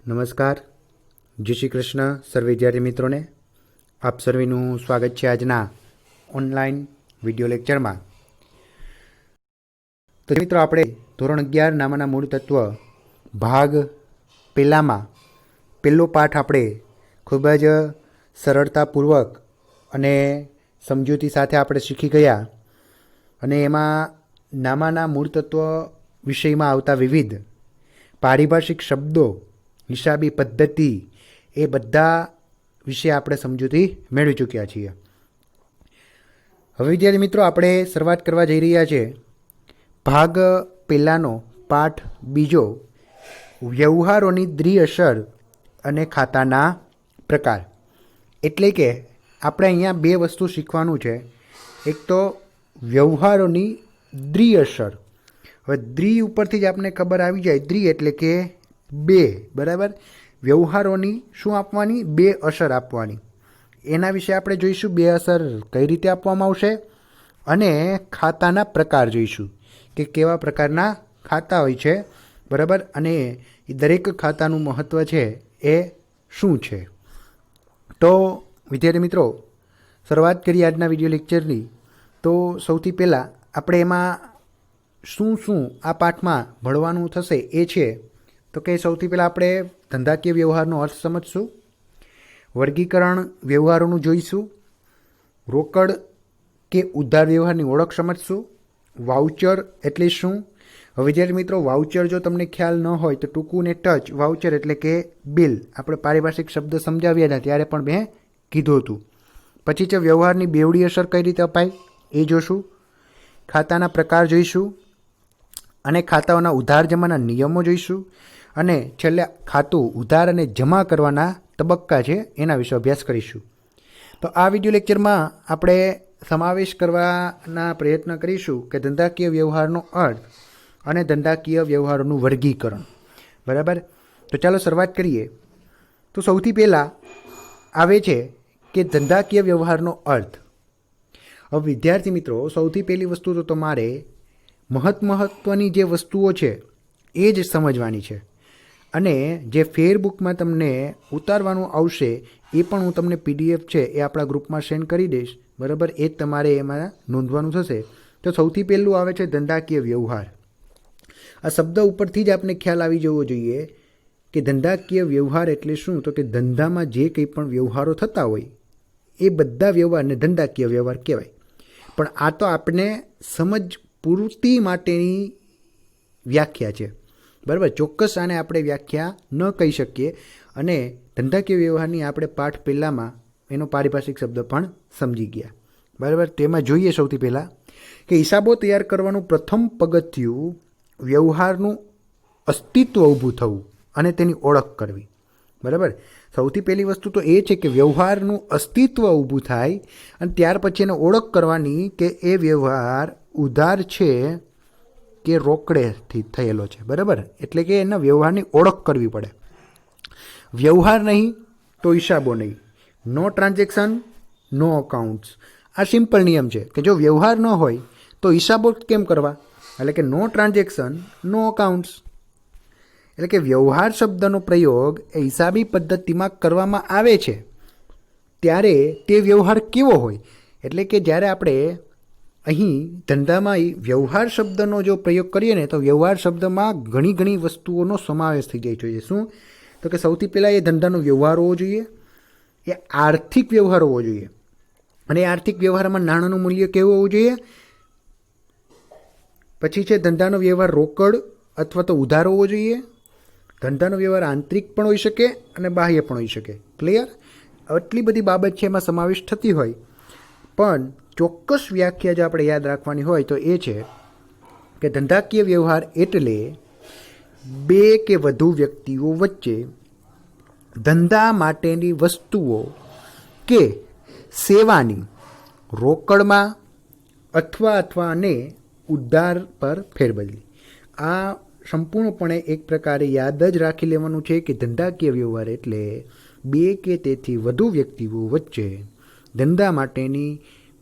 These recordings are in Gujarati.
નમસ્કાર, જય શ્રી કૃષ્ણ સર્વે વિદ્યાર્થી મિત્રોને. આપ સર્વેનું સ્વાગત છે આજના ઓનલાઈન વિડીયો લેક્ચરમાં. તો મિત્રો, આપણે ધોરણ 11 નામાના મૂળ તત્વ ભાગ પહેલામાં પહેલો પાઠ આપણે ખૂબ જ સરળતાપૂર્વક અને સમજૂતી સાથે આપણે શીખી ગયા. અને એમાં નામાના મૂળ તત્વ વિષયમાં આવતા વિવિધ પારિભાષિક શબ્દો, હિસાબી પદ્ધતિ, એ બધા વિશે આપણે સમજૂતી મેળવી ચૂક્યા છીએ. હવે વિદ્યાર્થી મિત્રો, આપણે શરૂઆત કરવા જઈ રહ્યા છીએ ભાગ પહેલાનો પાઠ બીજો, વ્યવહારોની દ્વિઅસર અને ખાતાના પ્રકાર. એટલે કે આપણે અહીંયા બે વસ્તુ શીખવાનું છે. એક તો વ્યવહારોની દ્વિઅસર. હવે દ્વિ ઉપરથી જ આપણને ખબર આવી જાય, દ્વિ એટલે કે બે, બરાબર. વ્યવહારોની શું આપવાની? બે અસર આપવાની. એના વિશે આપણે જોઈશું, બે અસર કઈ રીતે આપવામાં આવશે, અને ખાતાના પ્રકાર જોઈશું કે કેવા પ્રકારના ખાતા હોય છે, બરાબર. અને એ દરેક ખાતાનું મહત્ત્વ છે એ શું છે. તો વિદ્યાર્થી મિત્રો, શરૂઆત કરીએ આજના વિડીયો લેક્ચરની. તો સૌથી પહેલાં આપણે એમાં શું શું આ પાઠમાં ભણવાનું થશે એ છે, તો કે સૌથી પહેલાં આપણે ધંધાકીય વ્યવહારનો અર્થ સમજશું, વર્ગીકરણ વ્યવહારોનું જોઈશું, રોકડ કે ઉધાર વ્યવહારની ઓળખ સમજશું, વાઉચર એટલે શું. હવે વિદ્યાર્થી મિત્રો, વાઉચર જો તમને ખ્યાલ ન હોય તો ટૂંકું ને ટચ, વાઉચર એટલે કે બિલ. આપણે પારિભાષિક શબ્દ સમજાવ્યા હતા ત્યારે પણ મેં કીધું હતું. પછી છે વ્યવહારની બેવડી અસર કઈ રીતે અપાય એ જોશું, ખાતાના પ્રકાર જોઈશું, અને ખાતાઓના ઉધાર જમાના નિયમો જોઈશું, અને છેલ્લે ખાતું ઉધાર અને જમા કરવાના તબક્કા છે એના વિશે અભ્યાસ કરીશું. તો આ વિડીયો લેક્ચરમાં આપણે સમાવેશ કરવાના પ્રયત્ન કરીશું કે ધંધાકીય વ્યવહારનો અર્થ અને ધંધાકીય વ્યવહારોનું વર્ગીકરણ, બરાબર. તો ચાલો શરૂઆત કરીએ. તો સૌથી પહેલાં આવે છે કે ધંધાકીય વ્યવહારનો અર્થ. હવે વિદ્યાર્થી મિત્રો, સૌથી પહેલી વસ્તુ તો તમારે મહત્ત્વની જે વસ્તુઓ છે એ જ સમજવાની છે. અને જે ફેરબુકમાં તમને ઉતારવાનું આવશે એ પણ હું તમને PDF છે એ આપણા ગ્રુપમાં સેન્ડ કરી દઈશ, બરાબર. એ જ તમારે એમાં નોંધવાનું થશે. તો સૌથી પહેલું આવે છે ધંધાકીય વ્યવહાર. આ શબ્દ ઉપરથી જ આપણે ખ્યાલ આવી જવો જોઈએ કે ધંધાકીય વ્યવહાર એટલે શું. તો કે ધંધામાં જે કંઈ પણ વ્યવહારો થતા હોય એ બધા વ્યવહારને ધંધાકીય વ્યવહાર કહેવાય. પણ આ તો આપણે સમજ પૂર્તિ માટેની વ્યાખ્યા છે, બરાબર. ચોક્કસ આને આપણે વ્યાખ્યા ન કહી શકીએ. અને ધંધાકીય વ્યવહારની આપણે પાઠ પહેલાંમાં એનો પારિભાષિક શબ્દ પણ સમજી ગયા, બરાબર. તેમાં જોઈએ સૌથી પહેલાં કે હિસાબો તૈયાર કરવાનું પ્રથમ પગથિયું વ્યવહારનું અસ્તિત્વ ઊભું થવું અને તેની ઓળખ કરવી, બરાબર. સૌથી પહેલી વસ્તુ તો એ છે કે વ્યવહારનું અસ્તિત્વ ઊભું થાય અને ત્યાર પછી એને ઓળખ કરવાની કે એ વ્યવહાર ઉધાર છે કે રોકડેથી થયેલો છે, બરાબર. એટલે કે એના વ્યવહારની ઓળખ કરવી પડે. વ્યવહાર નહીં તો હિસાબો નહીં. નો ટ્રાન્ઝેક્શન નો અકાઉન્ટ્સ. આ સિમ્પલ નિયમ છે કે જો વ્યવહાર ન હોય તો હિસાબો કેમ કરવા. એટલે કે નો ટ્રાન્ઝેક્શન નો અકાઉન્ટ્સ. એટલે કે વ્યવહાર શબ્દનો પ્રયોગ એ હિસાબી પદ્ધતિમાં કરવામાં આવે છે ત્યારે તે વ્યવહાર કેવો હોય. એટલે કે જ્યારે આપણે અહીં ધંધામાં વ્યવહાર શબ્દનો જો પ્રયોગ કરીએ ને તો વ્યવહાર શબ્દમાં ઘણી વસ્તુઓનો સમાવેશ થઈ જાય જોઈએ. શું? તો કે સૌથી પહેલાં એ ધંધાનો વ્યવહાર હોવો જોઈએ, એ આર્થિક વ્યવહાર હોવો જોઈએ. અને એ આર્થિક વ્યવહારમાં નાણાંનું મૂલ્ય કેવું હોવું જોઈએ. પછી છે ધંધાનો વ્યવહાર રોકડ અથવા તો ઉધાર હોવો જોઈએ. ધંધાનો વ્યવહાર આંતરિક પણ હોઈ શકે અને બાહ્ય પણ હોઈ શકે. ક્લિયર? આટલી બધી બાબત છે એમાં સમાવેશ થતી હોય, પણ ચોક્કસ વ્યાખ્યા જો આપણે યાદ રાખવાની હોય તો એ છે કે ધંધાકીય વ્યવહાર એટલે બે કે વધુ વ્યક્તિઓ વચ્ચે ધંધા માટેની વસ્તુઓ કે સેવાની રોકડમાં અથવા અને ઉધાર પર ફેરબદલી. આ સંપૂર્ણપણે એક પ્રકારે યાદ જ રાખી લેવાનું છે કે ધંધાકીય વ્યવહાર એટલે બે કે તેથી વધુ વ્યક્તિઓ વચ્ચે ધંધા માટેની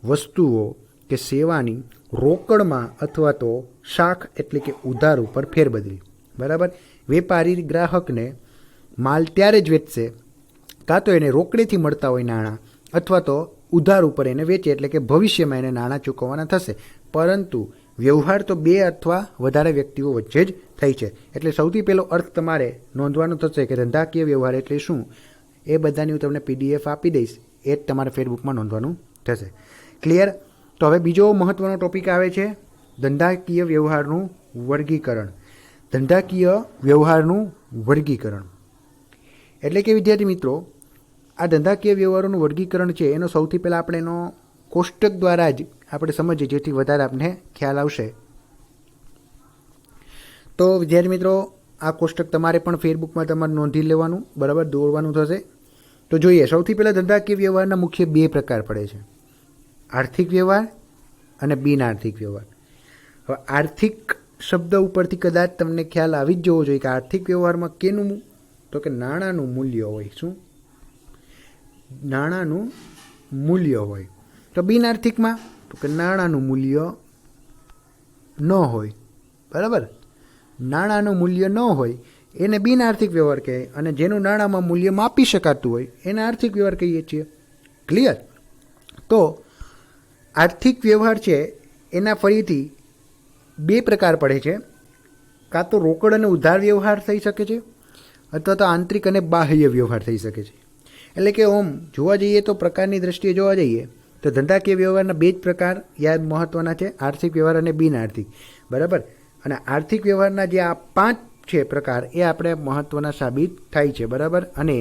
વસ્તુઓ કે સેવાની રોકડમાં અથવા તો શાખ એટલે કે ઉધાર ઉપર ફેરબદલી, બરાબર. વેપારી ગ્રાહકને માલ ત્યારે જ વેચશે કાં તો એને રોકડેથી મળતા હોય નાણાં અથવા તો ઉધાર ઉપર એને વેચે, એટલે કે ભવિષ્યમાં એને નાણાં ચૂકવવાના થશે. પરંતુ વ્યવહાર તો બે અથવા વધારે વ્યક્તિઓ વચ્ચે જ થઈ છે. એટલે સૌથી પહેલો અર્થ તમારે નોંધવાનો થશે કે ધંધાકીય વ્યવહાર એટલે શું. એ બધાની હું તમને PDF આપી દઈશ, એ જ તમારે ફેસબુકમાં નોંધવાનું થશે. ક્લિયર? તો હવે બીજો મહત્ત્વનો ટોપિક આવે છે ધંધાકીય વ્યવહારનું વર્ગીકરણ. ધંધાકીય વ્યવહારનું વર્ગીકરણ એટલે કે વિદ્યાર્થી મિત્રો, આ ધંધાકીય વ્યવહારોનું વર્ગીકરણ છે એનો સૌથી પહેલાં આપણે એનો કોષ્ટક દ્વારા જ આપણે સમજીએ, જેથી વધારે આપણને ખ્યાલ આવશે. તો વિદ્યાર્થી મિત્રો, આ કોષ્ટક તમારે પણ ફેસબુકમાં તમારે નોંધી લેવાનું, બરાબર, દોરવાનું થશે. તો જોઈએ, સૌથી પહેલાં ધંધાકીય વ્યવહારના મુખ્ય બે પ્રકાર પડે છે, આર્થિક વ્યવહાર અને બિનઆર્થિક વ્યવહાર. હવે આર્થિક શબ્દ ઉપરથી કદાચ તમને ખ્યાલ આવી જ જવો જોઈએ કે આર્થિક વ્યવહારમાં કેનું, તો કે નાણાંનું મૂલ્ય હોય. શું? નાણાંનું મૂલ્ય હોય. તો બિનઆર્થિકમાં તો કે નાણાંનું મૂલ્ય ન હોય. બરાબર? નાણાંનું મૂલ્ય ન હોય એને બિનઆર્થિક વ્યવહાર કહે, અને જેનું નાણાંમાં મૂલ્ય માપી શકાતું હોય એને આર્થિક વ્યવહાર કહીએ છીએ. ક્લિયર? તો આર્થિક વ્યવહાર છે એના ફરીથી બે પ્રકાર પડે છે. કાં તો રોકડ અને ઉધાર વ્યવહાર થઈ શકે છે, અથવા તો આંતરિક અને બાહ્ય વ્યવહાર થઈ શકે છે. એટલે કે ઓમ જોવા જઈએ તો પ્રકારની દ્રષ્ટિએ જોવા જઈએ તો ધંધાકીય વ્યવહારના બે જ પ્રકાર યાદ મહત્ત્વના છે, આર્થિક વ્યવહાર અને બિનઆર્થિક. બરાબર? અને આર્થિક વ્યવહારના જે આ 5 છે પ્રકાર, એ આપણે મહત્ત્વના સાબિત થાય છે. બરાબર? અને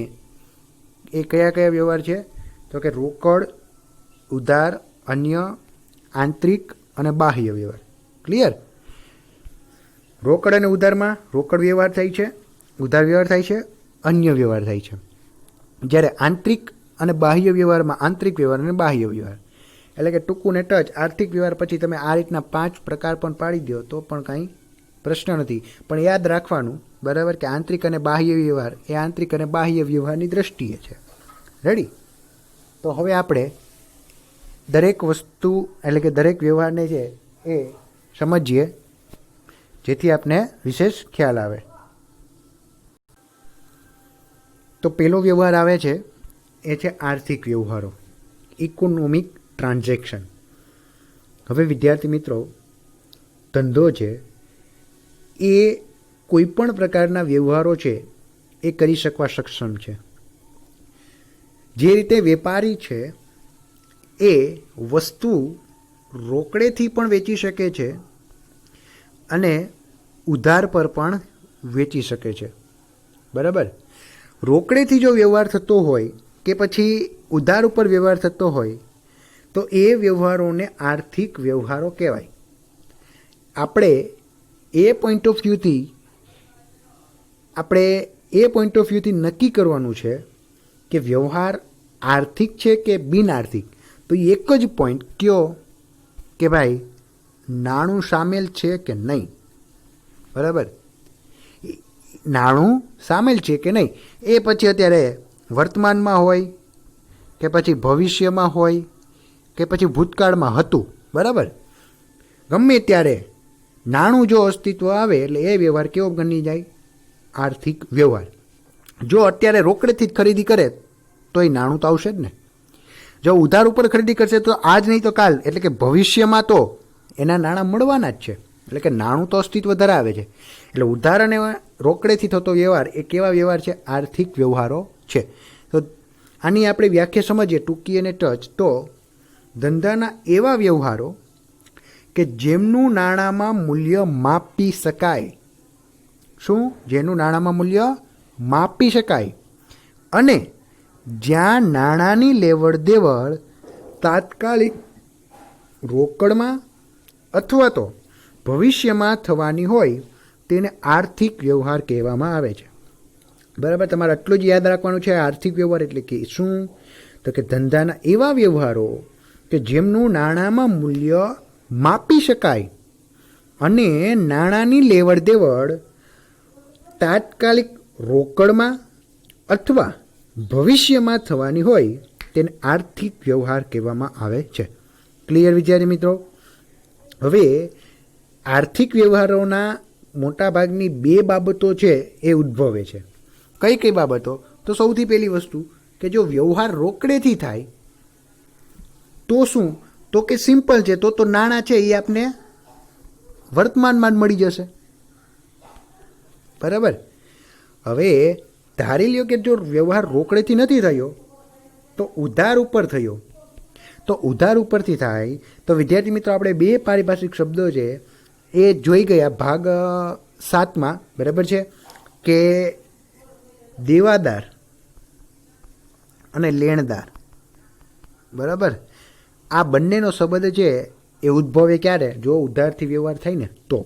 એ કયા કયા વ્યવહાર છે? તો કે રોકડ, ઉધાર, અન્ય, આંતરિક અને બાહ્ય વ્યવહાર. ક્લિયર? રોકડ અને ઉધારમાં રોકડ વ્યવહાર થાય છે, ઉધાર વ્યવહાર થાય છે, અન્ય વ્યવહાર થાય છે. જ્યારે આંતરિક અને બાહ્ય વ્યવહારમાં આંતરિક વ્યવહાર અને બાહ્ય વ્યવહાર, એટલે કે ટૂંકું ને ટચ આર્થિક વ્યવહાર પછી તમે આ રીતના 5 પ્રકાર પણ પાડી દો તો પણ કાંઈ પ્રશ્ન નથી. પણ યાદ રાખવાનું, બરાબર, કે આંતરિક અને બાહ્ય વ્યવહાર એ આંતરિક અને બાહ્ય વ્યવહારની દ્રષ્ટિએ છે. રેડી? તો હવે આપણે દરેક વસ્તુ એટલે કે દરેક વ્યવહારને છે એ સમજીએ, જેથી આપને વિશેષ ખ્યાલ આવે. તો પહેલો વ્યવહાર આવે છે એ છે આર્થિક વ્યવહારો, ઇકોનોમિક ટ્રાન્ઝેક્શન. હવે વિદ્યાર્થી મિત્રો, ધંધો છે એ કોઈ પણ પ્રકારના વ્યવહારો છે એ કરી શકવા સક્ષમ છે. જે રીતે વેપારી છે એ વસ્તુ રોકડેથી પણ વેચી શકે છે અને ઉધાર પર પણ વેચી શકે છે. બરાબર? રોકડેથી જો વ્યવહાર થતો હોય કે પછી ઉધાર ઉપર વ્યવહાર થતો હોય તો એ વ્યવહારોને આર્થિક વ્યવહારો કહેવાય. આપણે એ પોઈન્ટ ઓફ વ્યૂથી નક્કી કરવાનું છે કે વ્યવહાર આર્થિક છે કે બિનઆર્થિક. તો એક જ પોઈન્ટ કયો કે ભાઈ નાણું સામેલ છે કે નહીં. બરાબર? નાણું સામેલ છે કે નહીં, એ પછી અત્યારે વર્તમાનમાં હોય કે પછી ભવિષ્યમાં હોય કે પછી ભૂતકાળમાં હતું. બરાબર? ગમે ત્યારે નાણું જો અસ્તિત્વ આવે એટલે એ વ્યવહાર કેવો ગણી જાય? આર્થિક વ્યવહાર. જો અત્યારે રોકડેથી જ ખરીદી કરે તો એ નાણું તો આવશે જ ને. જો ઉધાર ઉપર ખરીદી કરશે તો આજ નહીં તો કાલ, એટલે કે ભવિષ્યમાં તો એના નાણાં મળવાના જ છે. એટલે કે નાણું તો અસ્તિત્વ ધરાવે છે. એટલે ઉધાર અને રોકડેથી થતો વ્યવહાર એ કેવા વ્યવહાર છે? આર્થિક વ્યવહારો છે. તો આની આપણે વ્યાખ્યા સમજીએ ટૂંકી અને ટચ. તો ધંધાના એવા વ્યવહારો કે જેમનું નાણાંમાં મૂલ્ય માપી શકાય. શું? જેનું નાણાંમાં મૂલ્ય માપી શકાય અને જ્યાં નાણાંની લેવડ દેવડ તાત્કાલિક રોકડમાં અથવા તો ભવિષ્યમાં થવાની હોય તેને આર્થિક વ્યવહાર કહેવામાં આવે છે. બરાબર? તમારે આટલું જ યાદ રાખવાનું છે. આર્થિક વ્યવહાર એટલે કે શું? તો કે ધંધાના એવા વ્યવહારો કે જેમનું નાણાંમાં મૂલ્ય માપી શકાય અને નાણાંની લેવડ દેવડ તાત્કાલિક રોકડમાં અથવા ભવિષ્યમાં થવાની હોય તેને આર્થિક વ્યવહાર કહેવામાં આવે છે. ક્લિયર વિદ્યાર્થી મિત્રો? હવે આર્થિક વ્યવહારોના મોટાભાગની બે બાબતો છે એ ઉદ્ભવે છે. કઈ કઈ બાબતો? તો સૌથી પહેલી વસ્તુ કે જો વ્યવહાર રોકડેથી થાય તો શું? તો કે સિમ્પલ છે, તો નાણાં છે એ આપને વર્તમાનમાં જ મળી જશે. બરાબર. હવે ધારી લ્યો કે જો વ્યવહાર રોકડેથી નથી થયો તો ઉધાર ઉપર થયો. તો ઉધાર ઉપરથી થાય તો વિદ્યાર્થી મિત્રો આપણે બે પારિભાષિક શબ્દો છે એ જોઈ ગયા ભાગ 7માં. બરાબર છે કે દેવાદાર અને લેણદાર. બરાબર. આ બંનેનો સંબંધ છે એ ઉદ્ભવે ક્યારે? જો ઉધારથી વ્યવહાર થાય ને તો.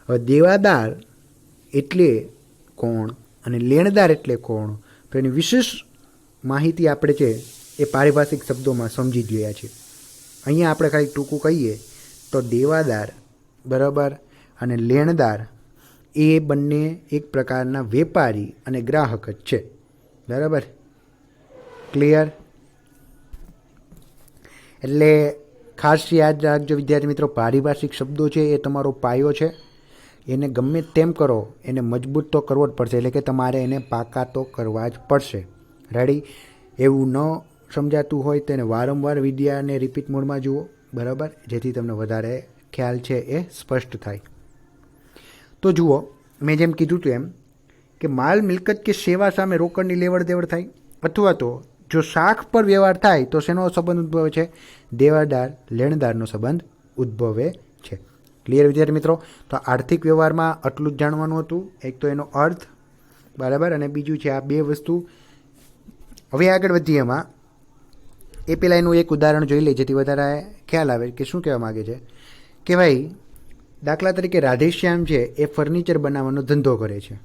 હવે દેવાદાર એટલે કોણ અને લેણદાર એટલે કોણ, તો એની વિશેષ માહિતી આપણે છે એ પારિભાષિક શબ્દોમાં સમજી જ ગયા છે. અહીંયા આપણે ખાલી ટૂંકું કહીએ તો દેવાદાર બરાબર અને લેણદાર એ બંને એક પ્રકારના વેપારી અને ગ્રાહક જ છે. બરાબર. ક્લિયર? એટલે ખાસ યાદ રાખજો વિદ્યાર્થી મિત્રો, પારિભાષિક શબ્દો છે એ તમારો પાયો છે. એને ગમે તેમ કરો એને મજબૂત તો કરવો જ પડશે, એટલે કે તમારે એને પાકા તો કરવા જ પડશે. રેડી? એવું ન સમજાતું હોય તો એને વારંવાર વિડીયાને રિપીટ મોડમાં જુઓ. બરાબર, જેથી તમને વધારે ખ્યાલ છે એ સ્પષ્ટ થાય. તો જુઓ, મેં જેમ કીધું હતું એમ કે માલ મિલકત કે સેવા સામે રોકડની લેવડ દેવડ થાય, અથવા તો જો શાખ પર વ્યવહાર થાય તો શેનો સંબંધ ઉદ્ભવે છે? દેવાદાર લેણદારનો સંબંધ ઉદ્ભવે છે. ક્લિયર વિદ્યાર્થી મિત્રો? તો આર્થિક વ્યવહારમાં આટલું જ જાણવાનું હતું. એક તો એનો અર્થ, બરાબર, અને બીજું છે આ બે વસ્તુ. હવે આગળ વધીએ એમાં. એ પહેલાં એનું એક ઉદાહરણ જોઈ લઈએ જેથી વધારે ખ્યાલ આવે કે શું કહેવા માગે છે. કે ભાઈ દાખલા તરીકે રાધેશ્યામ છે એ ફર્નિચર બનાવવાનો ધંધો કરે છે.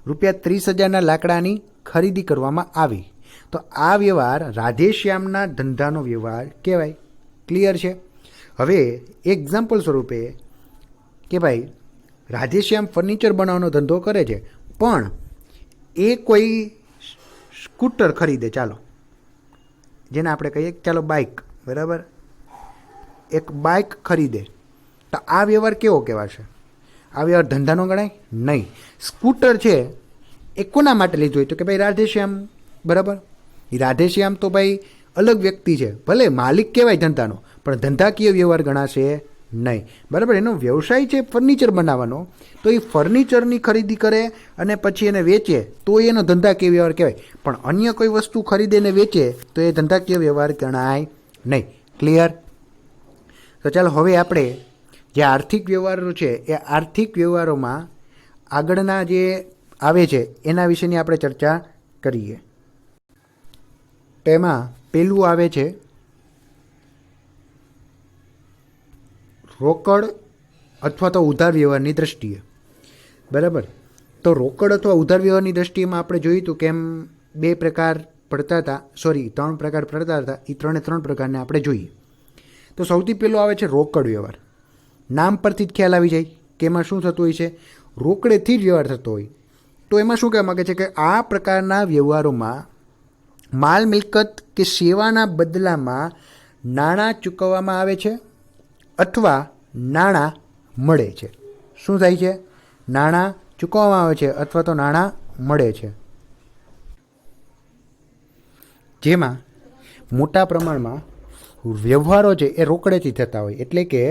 ₹30,000ના લાકડાની ખરીદી કરવામાં આવી. તો આ વ્યવહાર રાધેશ્યામના ધંધાનો વ્યવહાર કહેવાય. ક્લિયર છે? હવે એક્ઝામ્પલ સ્વરૂપે કે ભાઈ રાધેશ્યામ ફર્નિચર બનાવવાનો ધંધો કરે છે, પણ એ કોઈ સ્કૂટર ખરીદે, ચાલો જેને આપણે કહીએ ચાલો બાઇક. બરાબર, એક બાઇક ખરીદે. તો આ વ્યવહાર કેવો કહેવાશે? આ વ્યવહાર ધંધાનો ગણાય નહીં. સ્કૂટર છે એ કોના માટે લીધું હોય? તો કે ભાઈ રાધેશ્યામ. બરાબર, એ રાધેશ્યામ તો ભાઈ અલગ વ્યક્તિ છે, ભલે માલિક કહેવાય ધંધાનો, પણ ધંધાકીય વ્યવહાર ગણાશે નહીં. બરાબર, એનો વ્યવસાય છે ફર્નિચર બનાવવાનો, તો એ ફર્નિચરની ખરીદી કરે અને પછી એને વેચે તો એનો ધંધાકીય વ્યવહાર કહેવાય. પણ અન્ય કોઈ વસ્તુ ખરીદે ને વેચે તો એ ધંધાકીય વ્યવહાર ગણાય નહીં. ક્લિયર? તો ચાલો હવે આપણે જે આર્થિક વ્યવહારો છે એ આર્થિક વ્યવહારોમાં આગળના જે આવે છે એના વિશેની આપણે ચર્ચા કરીએ. તો એમાં પહેલું આવે છે રોકડ અથવા તો ઉધાર વ્યવહારની દ્રષ્ટિએ. બરાબર, તો રોકડ અથવા ઉધાર વ્યવહારની દ્રષ્ટિએમાં આપણે જોયું હતું કે એમ બે પ્રકાર પડતા હતા, ત્રણ પ્રકાર પડતા હતા. એ ત્રણ પ્રકારને આપણે જોઈએ. તો સૌથી પહેલો આવે છે રોકડ વ્યવહાર. નામ પરથી જ ખ્યાલ આવી જાય કે એમાં શું થતું હોય છે? રોકડેથી જ વ્યવહાર થતો હોય. તો એમાં શું કહેવા માગે છે કે આ પ્રકારના વ્યવહારોમાં માલ મિલકત કે સેવાના બદલામાં નાણાં ચૂકવવામાં આવે છે અથવા નાણાં મળે છે. શું થાય છે? નાણાં ચૂકવવામાં આવે છે અથવા તો નાણાં મળે છે. જેમાં મોટા પ્રમાણમાં વ્યવહારો છે એ રોકડેથી થતા હોય. એટલે કે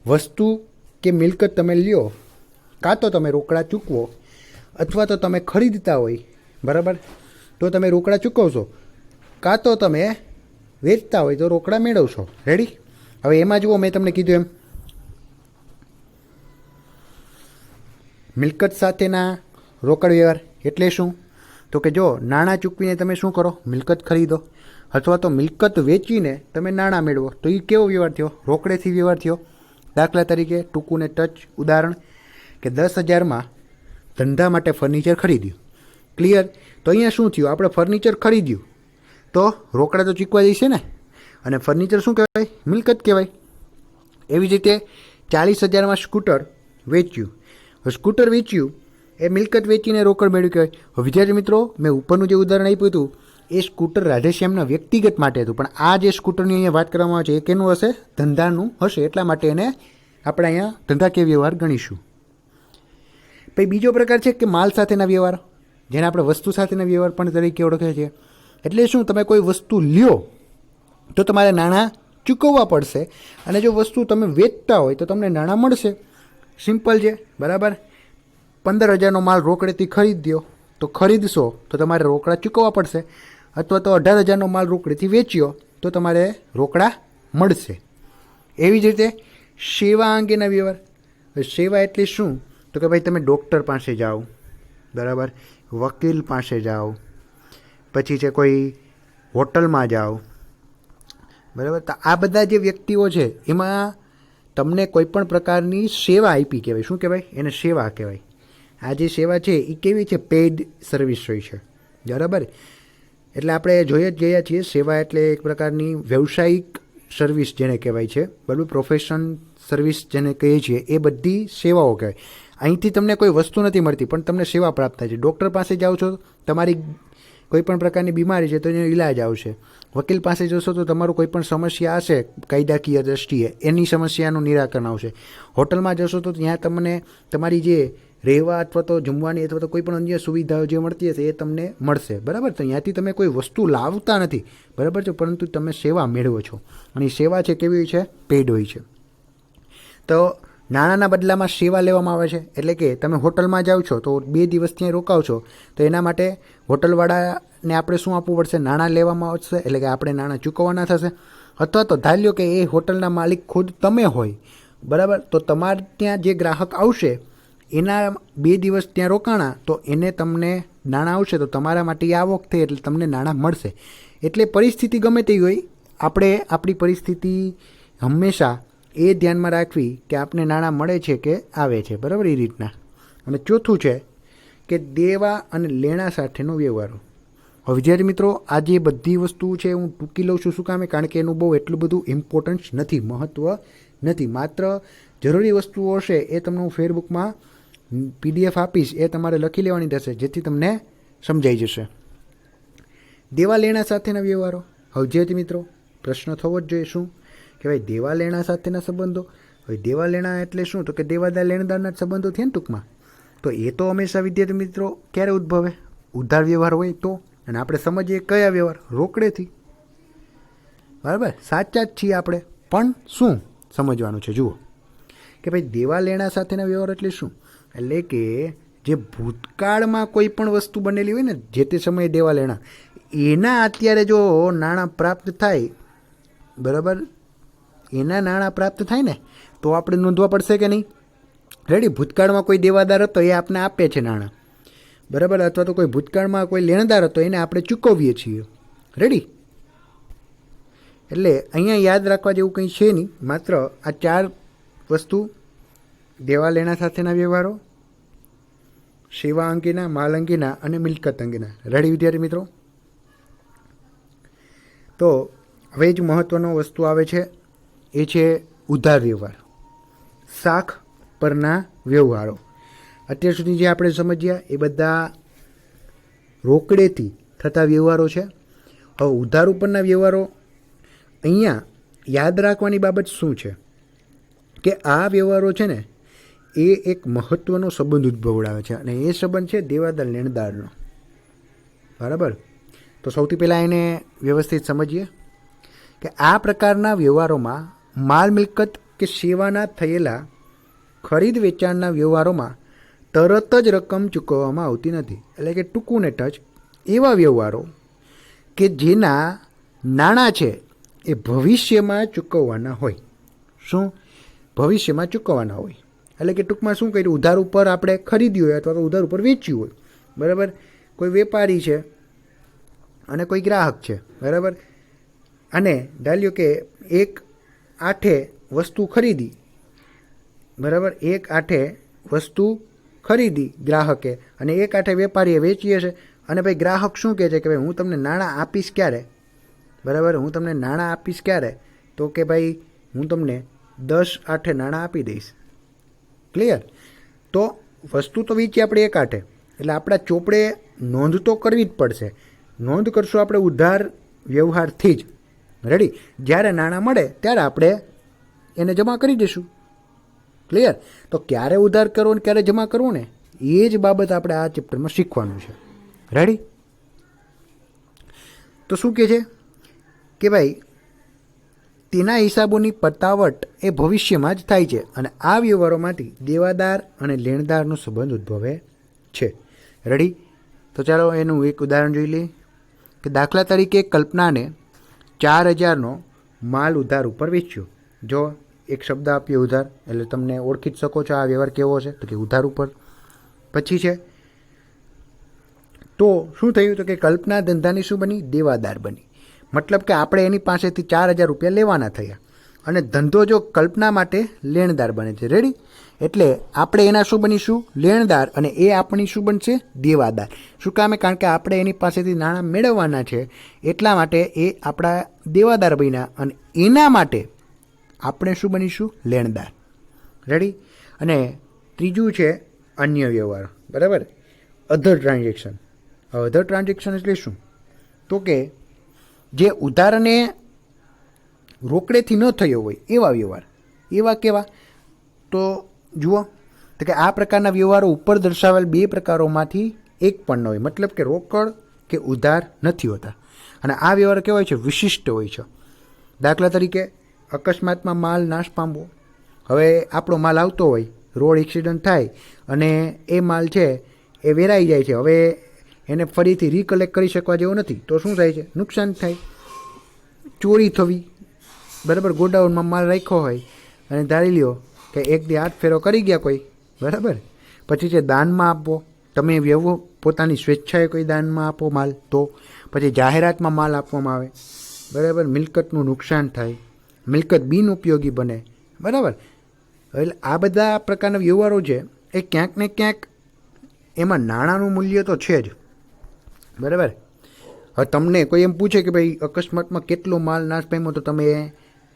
વસ્તુ કે મિલકત તમે લ્યો, કાં તો તમે રોકડા ચૂકવો અથવા તો તમે ખરીદતા હોય. બરાબર, તો તમે રોકડા ચૂકવશો, કાં તો તમે વેચતા હોય તો રોકડા મેળવશો. રેડી? હવે એમાં જુઓ, મેં તમને કીધું એમ મિલકત સાથેના રોકડ વ્યવહાર એટલે શું? તો કે જો નાણાં ચૂકવીને તમે શું કરો? મિલકત ખરીદો, અથવા તો મિલકત વેચીને તમે નાણાં મેળવો. તો એ કેવો વ્યવહાર થયો? રોકડેથી વ્યવહાર થયો. દાખલા તરીકે ટૂંકું ને ટચ ઉદાહરણ કે 10,000માં ધંધા માટે ફર્નિચર ખરીદ્યું. ક્લિયર? તો અહીંયા શું થયું? આપણે ફર્નિચર ખરીદ્યું તો રોકડા તો ચૂકવા જઈશે ને, અને ફર્નિચર શું કહેવાય? મિલકત કહેવાય. એવી જ રીતે 40,000માં સ્કૂટર વેચ્યું. સ્કૂટર વેચ્યું એ મિલકત વેચીને રોકડ મેળવ્યું કહેવાય. વિદ્યાર્થી મિત્રો, મેં ઉપરનું જે ઉદાહરણ આપ્યું હતું એ સ્કૂટર રાધેશ્યામના વ્યક્તિગત માટે હતું, પણ આ જે સ્કૂટરની અહીંયા વાત કરવામાં આવે છે એ કેનું હશે? ધંધાનું હશે. એટલા માટે એને આપણે અહીંયા ધંધાકીય વ્યવહાર ગણીશું. પછી બીજો પ્રકાર છે કે માલ સાથેના વ્યવહાર. જેને આપણે વસ્તુ સાથેના વ્યવહાર પણ તરીકે ઓળખે છે. એટલે શું, તમે કોઈ વસ્તુ લ્યો તો તમારે નાણાં ચૂકવવા પડશે, અને જો વસ્તુ તમે વેચતા હોય તો તમને નાણાં મળશે. સિમ્પલ છે, બરાબર. 15,000નો માલ રોકડેથી ખરીદ્યો તો ખરીદશો તો તમારે રોકડા ચૂકવવા પડશે, અથવા તો 18,000નો માલ રોકડેથી વેચ્યો તો તમારે રોકડા મળશે. એવી જ રીતે સેવા અંગેના વ્યવહાર. સેવા એટલે શું, તો કે ભાઈ તમે ડૉક્ટર પાસે જાઓ, બરાબર, વકીલ પાસે જાઓ, પછી છે કોઈ હોટલમાં જાઓ, બરાબર. તો આ બધા જે વ્યક્તિઓ છે એમાં તમને કોઈ પણ પ્રકારની સેવા આપી કહેવાય. શું કહેવાય? એને સેવા કહેવાય. આ જે સેવા છે એ કેવી છે? પેઇડ સર્વિસ હોય છે, બરાબર. એટલે આપણે જોઈ જ ગયા છીએ, સેવા એટલે એક પ્રકારની વ્યવસાયિક સર્વિસ જેને કહેવાય છે, બરાબર. પ્રોફેશન સર્વિસ જેને કહીએ છીએ એ બધી સેવાઓ કહેવાય. અહીંથી તમને કોઈ વસ્તુ નથી મળતી પણ તમને સેવા પ્રાપ્ત થાય છે. ડૉક્ટર પાસે જાઓ છો, તમારી કોઈ પણ પ્રકારની બીમારી છે તો એનો ઈલાજ આવશે. વકીલ પાસે જશો તો તમારું કોઈ પણ સમસ્યા હશે કાયદાકીય દ્રષ્ટિએ, એની સમસ્યાનું નિરાકરણ આવશે. હોટલમાં જશો તો ત્યાં તમને તમારી જે રહેવા અથવા તો જમવાની અથવા તો કોઈ પણ અન્ય સુવિધાઓ જે મળતી હશે એ તમને મળશે, બરાબર. તો ત્યાંથી તમે કોઈ વસ્તુ લાવતા નથી, બરાબર છે, પરંતુ તમે સેવા મેળવો છો, અને એ સેવા છે કેવી હોય છે? પેઇડ હોય છે. તો નાણાંના બદલામાં સેવા લેવામાં આવે છે. એટલે કે તમે હોટલમાં જાઓ છો તો 2 દિવસ ત્યાં રોકાવ છો તો એના માટે હોટલવાળાને આપણે શું આપવું પડશે? નાણાં લેવામાં આવશે, એટલે કે આપણે નાણાં ચૂકવવાના થશે. અથવા તો ધારી લો કે એ હોટલના માલિક ખુદ તમે હોય, બરાબર. તો તમારે ત્યાં જે ગ્રાહક આવશે એના 2 દિવસ ત્યાં રોકાણા તો એને તમને નાણાં આવશે, તો તમારા માટે આવક થઈ એટલે તમને નાણાં મળશે. એટલે પરિસ્થિતિ ગમે તેવી હોય, આપણે આપણી પરિસ્થિતિ હંમેશા એ ધ્યાનમાં રાખવી કે આપને નાણાં મળે છે કે આવે છે, બરાબર. એ રીતના. અને ચોથું છે કે દેવા અને લેણા સાથેનો વ્યવહારો. હવે વિદ્યાર્થી મિત્રો, આ જે બધી વસ્તુ છે હું ટૂંકી લઉં છું. શું કામે? કારણ કે એનું બહુ એટલું બધું ઇમ્પોર્ટન્સ નથી, મહત્ત્વ નથી. માત્ર જરૂરી વસ્તુઓ હશે એ તમને હું ફેસબુકમાં PDF આપીશ, એ તમારે લખી લેવાની થશે જેથી તમને સમજાઈ જશે. દેવા લેણા સાથેના વ્યવહારો. હવે વિદ્યાર્થી મિત્રો, પ્રશ્ન થવો જ જોઈએ શું કે ભાઈ દેવા લેણા સાથેના સંબંધો. હવે દેવા લેણા એટલે શું? તો કે દેવાદાર લેણદારના જ સંબંધો થયા ને ટૂંકમાં. તો એ તો હંમેશા વિદ્યાર્થી મિત્રો ક્યારે ઉદ્ભવે? ઉધાર વ્યવહાર હોય તો. અને આપણે સમજીએ કયા વ્યવહાર? રોકડેથી, બરાબર. સાચા જ છીએ આપણે, પણ શું સમજવાનું છે જુઓ કે ભાઈ દેવા લેણા સાથેના વ્યવહાર એટલે શું? એટલે કે જે ભૂતકાળમાં કોઈ પણ વસ્તુ બનેલી હોય ને, જે તે સમયે દેવા લેણા, એના અત્યારે જો નાણાં પ્રાપ્ત થાય, બરાબર, એના નાણાં પ્રાપ્ત થાય ને તો આપણે નોંધવા પડશે કે નહીં? રેડી. ભૂતકાળમાં કોઈ દેવાદાર હતો એ આપણે આપે છે નાણાં, બરાબર. અથવા તો કોઈ ભૂતકાળમાં કોઈ લેણદાર હતો એને આપણે ચૂકવીએ છીએ. રેડી. એટલે અહીંયા યાદ રાખવા જેવું કંઈ છે નહીં, માત્ર આ 4 વસ્તુ: દેવા લેણા સાથેના વ્યવહારો, સેવા અંગેના, માલ અંગેના અને મિલકત અંગેના. રેડી વિદ્યાર્થી મિત્રો? તો હવે જ મહત્ત્વનો વસ્તુ આવે છે એ છે ઉધાર વ્યવહાર, શાખ પરના વ્યવહારો. અત્યાર સુધી જે આપણે સમજ્યા એ બધા રોકડેથી થતા વ્યવહારો છે. હવે ઉધાર ઉપરના વ્યવહારો, અહીંયા યાદ રાખવાની બાબત શું છે કે આ વ્યવહારો છે ને એ એક મહત્ત્વનો સંબંધ ઉદ્ભવડાવે છે, અને એ સંબંધ છે દેવાદાર લેણદારનો, બરાબર. તો સૌથી પહેલાં એને વ્યવસ્થિત સમજીએ કે આ પ્રકારના વ્યવહારોમાં માલ મિલકત કે સેવાના થયેલા ખરીદ વેચાણના વ્યવહારોમાં તરત જ રકમ ચૂકવવામાં આવતી નથી. એટલે કે ટૂંકું ને ટચ એવા વ્યવહારો કે જેના નાણાં છે એ ભવિષ્યમાં ચૂકવવાના હોય. શું? ભવિષ્યમાં ચૂકવવાના હોય. એટલે કે ટૂંકમાં શું કર્યું? ઉધાર ઉપર આપણે ખરીદ્યું હોય અથવા તો ઉધાર ઉપર વેચ્યું હોય, બરાબર. કોઈ વેપારી છે અને કોઈ ગ્રાહક છે, બરાબર. અને ધાર્યો કે 1/8 વસ્તુ ખરીદી, બરાબર. 1/8 વસ્તુ ખરીદી ગ્રાહકે અને 1/8 વેપારીએ વેચી હશે. અને ભાઈ ગ્રાહક શું કહે છે કે ભાઈ હું તમને નાણાં આપીશ ક્યારે? બરાબર. હું તમને નાણાં આપીશ ક્યારે? તો કે ભાઈ હું તમને 10/8 નાણાં આપી દઈશ. ક્લિયર? તો વસ્તુ તો વેચી આપણે 1/8, એટલે આપણા ચોપડે નોંધ તો કરવી જ પડશે. નોંધ કરશું આપણે ઉધાર વ્યવહારથી જ. રેડી. જ્યારે નાણાં મળે ત્યારે આપણે એને જમા કરી દઈશું. ક્લિયર? તો ક્યારે ઉધાર કરવો ને ક્યારે જમા કરવું ને એ જ બાબત આપણે આ ચેપ્ટરમાં શીખવાનું છે. રેડી? તો શું કહે છે કે ભાઈ તેના હિસાબોની પતાવટ એ ભવિષ્યમાં જ થાય છે અને આ વ્યવહારોમાંથી દેવાદાર અને લેણદારનો સંબંધ ઉદ્ભવે છે. રેડી? તો ચાલો એનું એક ઉદાહરણ જોઈ લઈએ કે દાખલા તરીકે કલ્પનાને 4000નો માલ ઉધાર ઉપર વેચ્યો. જો એક શબ્દ આપ્યો ઉધાર, એટલે તમને ઓળખી જ શકો છો આ વ્યવહાર કેવો છે, તો કે ઉધાર ઉપર. પછી છે તો શું થયું, તો કે કલ્પના ધંધાની શું બની? દેવાદાર બની. મતલબ કે આપણે એની પાસેથી 4000 રૂપિયા લેવાના થયા અને ધંધો જો કલ્પના માટે લેણદાર બને છે. રેડી? એટલે આપણે એના શું બનીશું? લેણદાર, અને એ આપણી શું બનશે? દેવાદાર. શું કામે? કારણ કે આપણે એની પાસેથી નાણાં મેળવવાના છે, એટલા માટે એ આપણા દેવાદાર બન્યા અને એના માટે આપણે શું બનીશું? લેણદાર. રેડી? અને ત્રીજું છે અન્ય વ્યવહાર. બરાબર? અધર ટ્રાન્ઝેક્શન. અધર ટ્રાન્ઝેક્શન એટલે શું? તો કે જે ઉધારને રોકડેથી ન થયો હોય એવા વ્યવહાર. એવા કેવા? તો જુઓ, તો કે આ પ્રકારના વ્યવહારો ઉપર દર્શાવેલ 2 પ્રકારોમાંથી એક પણ ન હોય. મતલબ કે રોકડ કે ઉધાર નથી હોતા. અને આ વ્યવહાર કેવો હોય છે? વિશિષ્ટ હોય છે. દાખલા તરીકે અકસ્માતમાં માલ નાશ પામવો. હવે આપણો માલ આવતો હોય, રોડ એક્સિડન્ટ થાય અને એ માલ છે એ વેરાઈ જાય છે. હવે એને ફરીથી રિકલેક્ટ કરી શકવા જેવો નથી, તો શું થાય છે? નુકસાન થાય. ચોરી થવી. બરાબર? ગોડાઉનમાં માલ રાખ્યો હોય અને ધારી લ્યો કે એક દી હાથ ફેરો કરી ગયા કોઈ. બરાબર? પછી છે દાનમાં આપવો. તમે પોતાની સ્વેચ્છાએ કોઈ દાનમાં આપો માલ, તો પછી જાહેરાતમાં માલ આપવામાં આવે. બરાબર? મિલકતનું નુકસાન થાય, મિલકત બિનઉપયોગી બને. બરાબર? એટલે આ બધા પ્રકારના વ્યવહારો છે એ ક્યાંક ને ક્યાંક એમાં નાણાંનું મૂલ્ય તો છે જ. બરાબર? હવે તમને કોઈ એમ પૂછે કે ભાઈ અકસ્માતમાં કેટલો માલ નાશ પામ્યો, તો તમે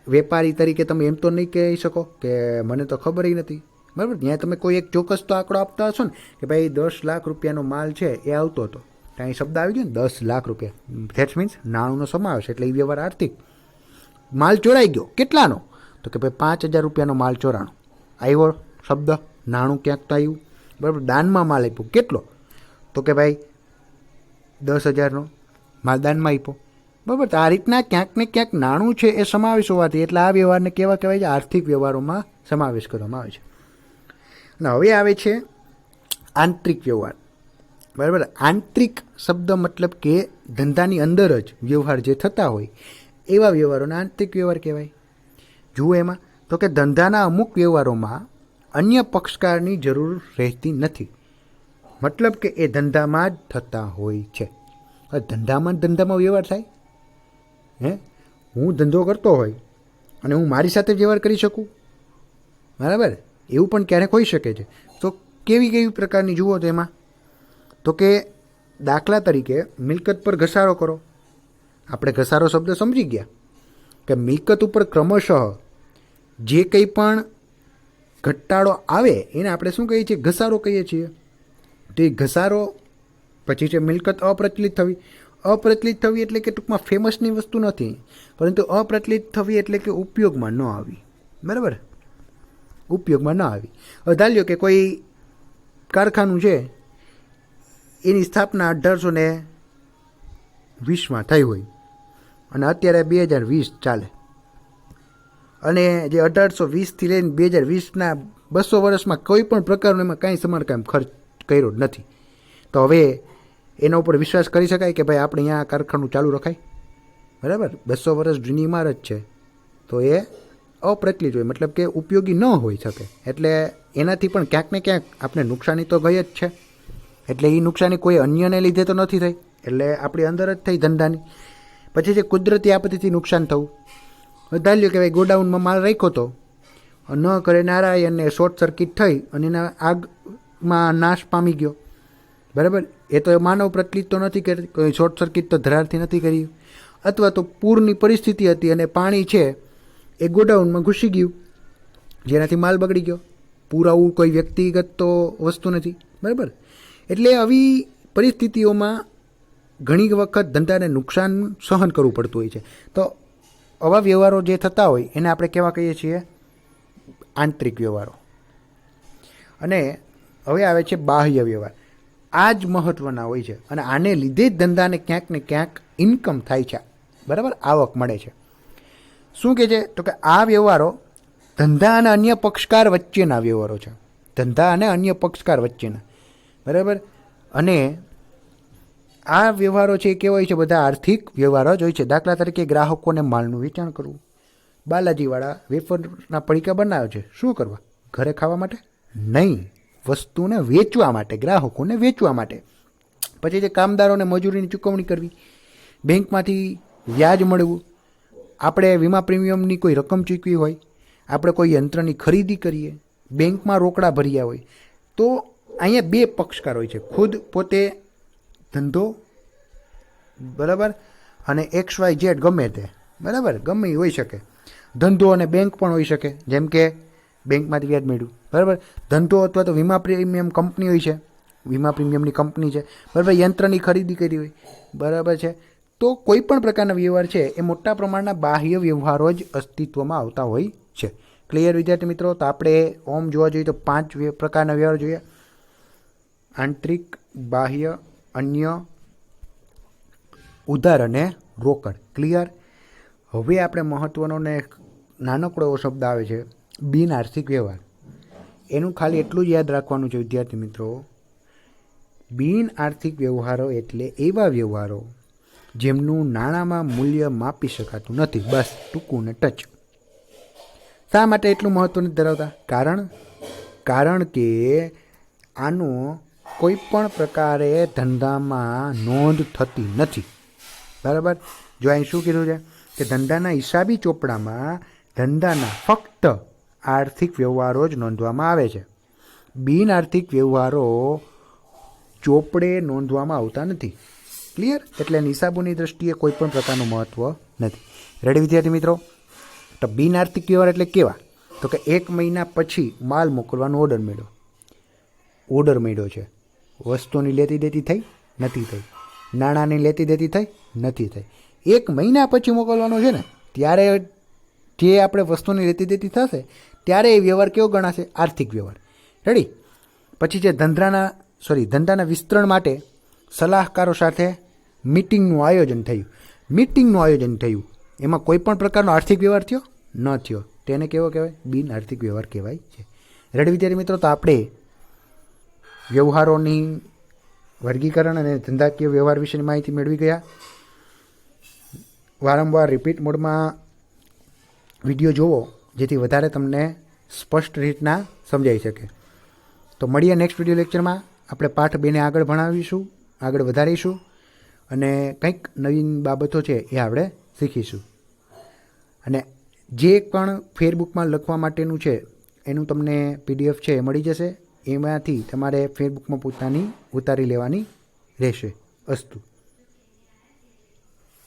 વેપારી તરીકે તમે એમ તો નહીં કહી શકો કે મને તો ખબર નથી. બરાબર? ત્યાં તમે કોઈ એક ચોક્કસ તો આંકડો આપતા હશો ને કે ભાઈ 10 લાખ રૂપિયાનો માલ છે એ આવતો હતો. ત્યાં શબ્દ આવી ગયો ને 10 લાખ રૂપિયા. ધેટ્સ મીન્સ નાણુંનો સમાવેશ, એટલે એ વ્યવહાર આર્થિક. માલ ચોરાઈ ગયો, કેટલાનો? તો કે ભાઈ 5000 રૂપિયાનો માલ ચોરાણો. આવ્યો શબ્દ, નાણું ક્યાંક તો આવ્યું. બરાબર? દાનમાં માલ આપ્યો, કેટલો? તો કે ભાઈ 10,000નો માલ દાનમાં આપ્યો. બરાબર? તો આ રીતના ક્યાંક ને ક્યાંક નાણું છે એ સમાવેશ હોવાથી એટલે આ વ્યવહારને કેવા કહેવાય છે? આર્થિક વ્યવહારોમાં સમાવેશ કરવામાં આવે છે. અને હવે આવે છે આંતરિક વ્યવહાર. બરાબર? આંતરિક શબ્દ મતલબ કે ધંધાની અંદર જ વ્યવહાર જે થતા હોય એવા વ્યવહારોને આંતરિક વ્યવહાર કહેવાય. જુઓ એમાં, તો કે ધંધાના અમુક વ્યવહારોમાં અન્ય પક્ષકારની જરૂર રહેતી નથી. મતલબ કે એ ધંધામાં જ થતા હોય છે. ધંધામાં વ્યવહાર થાય. હું ધંધો કરતો હોય અને હું મારી સાથે વ્યવહાર કરી શકું. બરાબર? એવું પણ ક્યારેક હોઈ શકે છે. તો કેવી પ્રકારની જુઓ તો એમાં, તો કે દાખલા તરીકે મિલકત પર ઘસારો કરો. આપણે ઘસારો શબ્દ સમજી ગયા કે મિલકત ઉપર ક્રમશઃ જે કંઈ પણ ઘટાડો આવે એને આપણે શું કહીએ છીએ? ઘસારો કહીએ છીએ. તો એ ઘસારો પછી છે મિલકત અપ્રચલિત થવી. અપ્રચલિત થવી એટલે કે ટૂંકમાં ફેમસની વસ્તુ નથી, પરંતુ અપ્રચલિત થવી એટલે કે ઉપયોગમાં ન આવી. બરાબર? ઉપયોગમાં ન આવી. હવે ધાર્યો કે કોઈ કારખાનું છે એની સ્થાપના 1820માં થઈ હોય અને અત્યારે 2020 ચાલે, અને જે 1820થી લઈને 2020ના 200 વર્ષમાં કોઈ પણ પ્રકારનું એમાં કાંઈ સમારકામ ખર્ચ કર્યો નથી. તો હવે એના ઉપર વિશ્વાસ કરી શકાય કે ભાઈ આપણે અહીંયા કારખાનું ચાલુ રખાય? બરાબર? 200 વર્ષ જૂની ઇમારત છે તો એ અપ્રચલિત હોય, મતલબ કે ઉપયોગી ન હોઈ શકે. એટલે એનાથી પણ ક્યાંક ને ક્યાંક આપણે નુકસાની તો ગઈ જ છે. એટલે એ નુકસાની કોઈ અન્યને લીધે તો નથી થઈ, એટલે આપણી અંદર જ થઈ ધંધાની. પછી જે કુદરતી આપત્તિથી નુકસાન થવું. ધારી લ્યો કે ભાઈ ગોડાઉનમાં માલ રાખ્યો હતો, ન કરે નારાય અને શોર્ટ સર્કિટ થઈ અને એના આગમાં નાશ પામી ગયો. બરાબર? એ તો માનવ પ્રચલિત તો નથી કરી, કોઈ શોર્ટ સર્કિટ તો ધરારથી નથી કરી. અથવા તો પૂરની પરિસ્થિતિ હતી અને પાણી છે એ ગોડાઉનમાં ઘૂસી ગયું, જેનાથી માલ બગડી ગયો. પૂર આવું કોઈ વ્યક્તિગત તો વસ્તુ નથી. બરાબર? એટલે આવી પરિસ્થિતિઓમાં ઘણી વખત ધંધાને નુકસાન સહન કરવું પડતું હોય છે. તો આવા વ્યવહારો જે થતા હોય એને આપણે કેવા કહીએ છીએ? આંતરિક વ્યવહારો. અને હવે આવે છે બાહ્ય વ્યવહાર. આ જ મહત્ત્વના હોય છે અને આને લીધે જ ધંધાને ક્યાંક ને ક્યાંક ઇન્કમ થાય છે, બરાબર, આવક મળે છે. શું કહે છે તો કે આ વ્યવહારો ધંધા અને અન્ય પક્ષકાર વચ્ચેના વ્યવહારો છે, ધંધા અને અન્ય પક્ષકાર વચ્ચેના, બરાબર. અને આ વ્યવહારો છે એ કેવા હોય છે? બધા આર્થિક વ્યવહારો જ હોય છે. દાખલા તરીકે ગ્રાહકોને માલનું વેચાણ કરવું. બાલાજીવાળા વેફરના પડીકા બનાવે છે, શું કરવા? ઘરે ખાવા માટે નહીં, વસ્તુને વેચવા માટે, ગ્રાહકોને વેચવા માટે. પછી જે કામદારોને મજૂરીની ચૂકવણી કરવી, બેંકમાંથી વ્યાજ મળવું, આપણે વીમા પ્રીમિયમની કોઈ રકમ ચૂકવી હોય, આપણે કોઈ યંત્રની ખરીદી કરીએ, બેંકમાં રોકડા ભર્યા હોય, તો અહીંયા બે પક્ષકાર હોય છે, ખુદ પોતે ધંધો, બરાબર, અને XYZ ગમે તે, બરાબર, ગમે એ હોઈ શકે. ધંધો અને બેંક પણ હોઈ શકે, જેમ કે બેંકમાંથી વ્યાજ મળ્યું, બરાબર. ધંધો અથવા તો વીમા પ્રીમિયમ કંપની હોય છે, વીમા પ્રીમિયમની કંપની છે, બરાબર, યંત્રની ખરીદી કરી હોય, બરાબર છે. તો કોઈ પણ પ્રકારના વ્યવહાર છે એ મોટા પ્રમાણના બાહ્ય વ્યવહારો જ અસ્તિત્વમાં આવતા હોય છે. ક્લિયર વિદ્યાર્થી મિત્રો? તો આપણે ઓમ જોવા જોઈએ તો 5 પ્રકારના વ્યવહાર જોઈએ: આંતરિક, બાહ્ય, અન્ય, ઉધાર અને રોકડ. ક્લિયર? હવે આપણે મહત્ત્વનો ને નાનકડો એવો શબ્દ આવે છે બિન આર્થિક વ્યવહાર. એનું ખાલી એટલું જ યાદ રાખવાનું છે વિદ્યાર્થી મિત્રો, બિન આર્થિક વ્યવહારો એટલે એવા વ્યવહારો જેમનું નાણાંમાં મૂલ્ય માપી શકાતું નથી. બસ ટૂંકું ને ટચ. શા માટે એટલું મહત્ત્વ નથી ધરાવતા? કારણ કે આનો કોઈ પણ પ્રકારે ધંધામાં નોંધ થતી નથી, બરાબર. જો અહીં શું કીધું છે કે ધંધાના હિસાબી ચોપડામાં ધંધાના ફક્ત આર્થિક વ્યવહારો જ નોંધવામાં આવે છે. બિન આર્થિક વ્યવહારો ચોપડે નોંધવામાં આવતા નથી. ક્લિયર? એટલે હિસાબોની દ્રષ્ટિએ કોઈ પણ પ્રકારનું મહત્ત્વ નથી. રેડી વિદ્યાર્થી મિત્રો? તો બિન આર્થિક વ્યવહાર એટલે કેવા? તો કે 1 મહિના પછી માલ મોકલવાનો ઓર્ડર મળ્યો છે, વસ્તુની લેતી દેતી થઈ નથી થઈ, નાણાંની લેતી દેતી થઈ નથી થઈ. 1 મહિના પછી મોકલવાનો છે ને, ત્યારે જે આપણે વસ્તુની લેતી દેતી થશે ત્યારે એ વ્યવહાર કેવો ગણાશે? આર્થિક વ્યવહાર. રેડી? પછી જે ધંધાના વિસ્તરણ માટે સલાહકારો સાથે મીટિંગનું આયોજન થયું, એમાં કોઈ પણ પ્રકારનો આર્થિક વ્યવહાર થયો ન થયો, તેને કેવો કહેવાય? બિન આર્થિક વ્યવહાર કહેવાય છે. રેડી વિદ્યાર્થી મિત્રો? તો આપણે વ્યવહારોની વર્ગીકરણ અને ધંધાકીય વ્યવહાર વિશેની માહિતી મેળવી ગયા. વારંવાર રિપીટ મોડમાં વિડીયો જોવો જેથી વધારે તમને સ્પષ્ટ રીતના સમજાઈ શકે. તો મળીએ નેક્સ્ટ વિડીયો લેક્ચરમાં. આપણે પાઠ 2ને આગળ ભણાવીશું, આગળ વધારીશું અને કંઈક નવીન બાબતો છે એ આપણે શીખીશું. અને જે પણ ફેરબુકમાં લખવા માટેનું છે એનું તમને PDF છે એ મળી જશે. એમાંથી તમારે ફેરબુકમાં પોતાની ઉતારી લેવાની રહેશે. અસ્તુ.